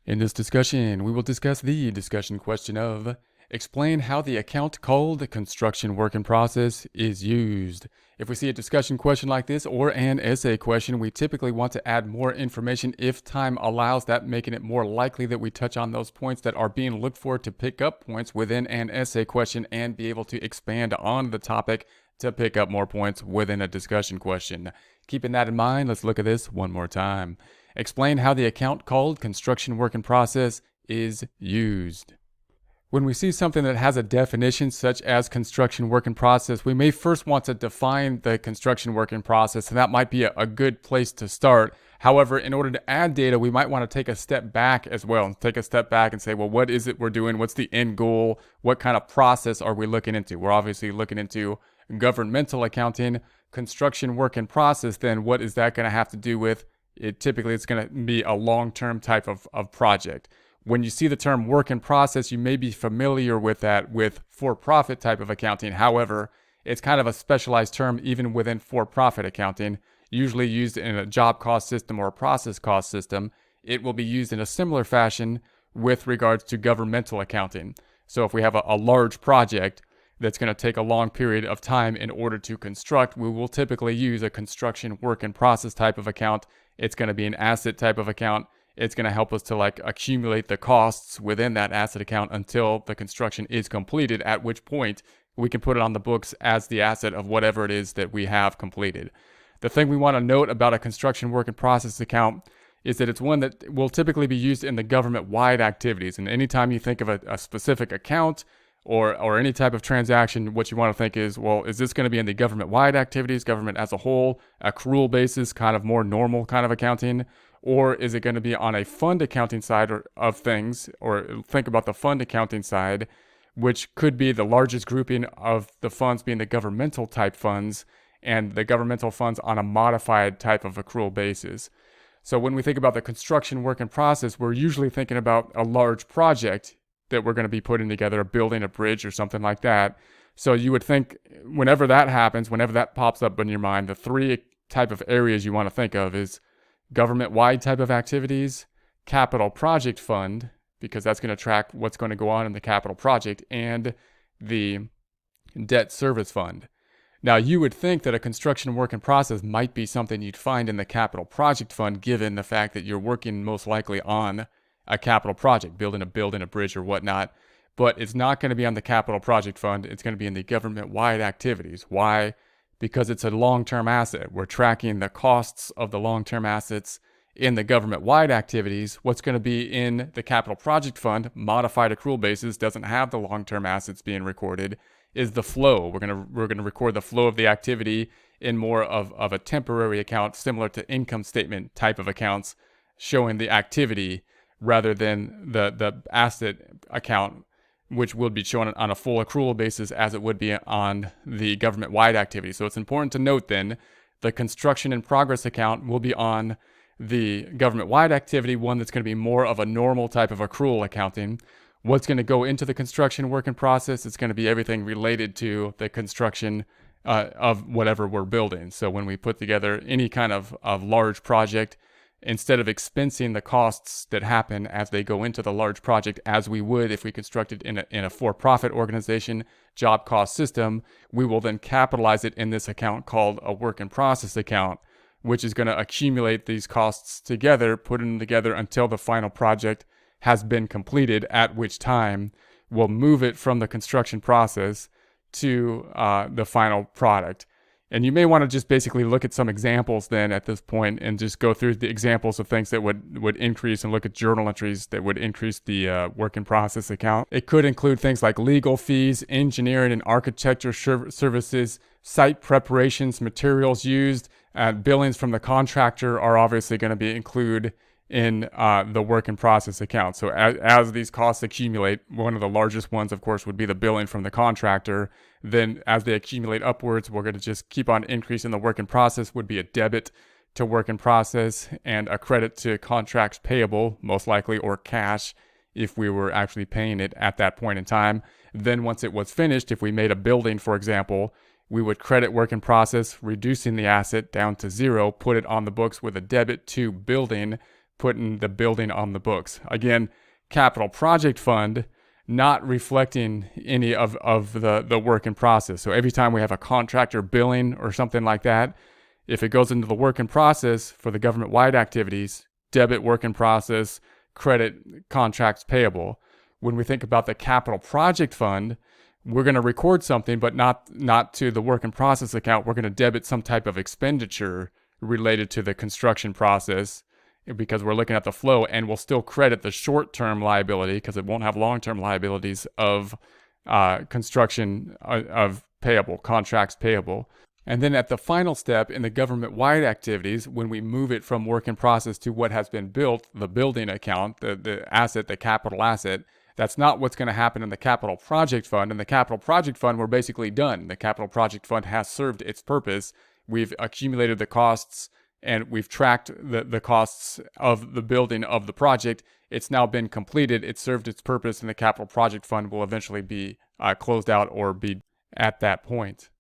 In this discussion, we will discuss the discussion question of explain how the account called construction work in process is used. If we see a discussion question like this or an essay question, we typically want to add more information if time allows that, making it more likely that we touch on those points that are being looked for to pick up points within an essay question and be able to expand on the topic to pick up more points within a discussion question. Keeping that in mind, let's look at this one more time. Explain how the account called construction work in process is used. When we see something that has a definition such as construction work in process, we may first want to define the construction work in process, and that might be a good place to start. However, in order to add data, we might want to take a step back as well. Take a step back and say, well, what is it we're doing? What's the end goal? What kind of process are we looking into? We're obviously looking into governmental accounting. Construction work in process, then what is that going to have to do with it? Typically, it's going to be a long-term type of project. When you see the term work in process, you may be familiar with that with for-profit type of accounting. However, it's kind of a specialized term even within for-profit accounting, usually used in a job cost system or a process cost system. It will be used in a similar fashion with regards to governmental accounting. So if we have a large project that's going to take a long period of time in order to construct, we will typically use a construction work in process type of account. It's going to be an asset type of account. It's going to help us to accumulate the costs within that asset account until the construction is completed, at which point we can put it on the books as the asset of whatever it is that we have completed. The thing we want to note about a construction work in process account is that it's one that will typically be used in the government-wide activities. And anytime you think of a specific account or any type of transaction, what you want to think is, well, is this going to be in the government-wide activities, government as a whole, accrual basis, kind of more normal kind of accounting? Or is it going to be on a fund accounting side of things, or think about the fund accounting side, which could be the largest grouping of the funds being the governmental type funds, and the governmental funds on a modified type of accrual basis. So when we think about the construction work in process, we're usually thinking about a large project that we're going to be putting together, a building, a bridge, or something like that. So you would think whenever that happens, whenever that pops up in your mind, the three type of areas you want to think of is government-wide type of activities, capital project fund, because that's going to track what's going to go on in the capital project, and the debt service fund. Now, you would think that a construction work in process might be something you'd find in the capital project fund, given the fact that you're working most likely on a capital project, building a building, a bridge, or whatnot. But it's not going to be on the capital project fund. It's going to be in the government-wide activities. Why? Because it's a long-term asset. We're tracking the costs of the long-term assets in the government-wide activities. What's going to be in the capital project fund, modified accrual basis, doesn't have the long-term assets being recorded, is the flow. We're going to record the flow of the activity in more of a temporary account, similar to income statement type of accounts, showing the activity rather than the asset account, which will be shown on a full accrual basis as it would be on the government-wide activity. So it's important to note then, the construction in progress account will be on the government-wide activity, one that's going to be more of a normal type of accrual accounting. What's going to go into the construction work in process is going to be everything related to the construction of whatever we're building. So when we put together any kind of large project, instead of expensing the costs that happen as they go into the large project, as we would if we constructed in a for-profit organization job cost system, we will then capitalize it in this account called a work in process account, which is going to accumulate these costs together, put them together until the final project has been completed, at which time we'll move it from the construction process to the final product. And you may want to just basically look at some examples then at this point and just go through the examples of things that would increase, and look at journal entries that would increase the work in process account. It could include things like legal fees, engineering and architecture services, site preparations, materials used, billings from the contractor are obviously going to be included in the work in process account. So as these costs accumulate, one of the largest ones, of course, would be the billing from the contractor. Then as they accumulate upwards, we're going to just keep on increasing. The work in process would be a debit to work in process and a credit to contracts payable, most likely, or cash if we were actually paying it at that point in time. Then once it was finished, if we made a building, for example, we would credit work in process, reducing the asset down to zero, put it on the books with a debit to building. putting the building on the books. Again, capital project fund, not reflecting any of the work in process. So every time we have a contractor billing or something like that, if it goes into the work in process for the government-wide activities, debit work in process, credit contracts payable. When we think about the capital project fund, we're going to record something, but not to the work in process account. We're going to debit some type of expenditure related to the construction process because we're looking at the flow, and we'll still credit the short-term liability because it won't have long-term liabilities of construction of payable, contracts payable. And then at the final step in the government-wide activities, when we move it from work in process to what has been built, the building account, the asset, the capital asset, that's not what's going to happen in the capital project fund. In the capital project fund, we're basically done. The capital project fund has served its purpose. We've accumulated the costs and we've tracked the costs of the building of the project. It's now been completed. It's served its purpose, and the capital project fund will eventually be closed out or be at that point.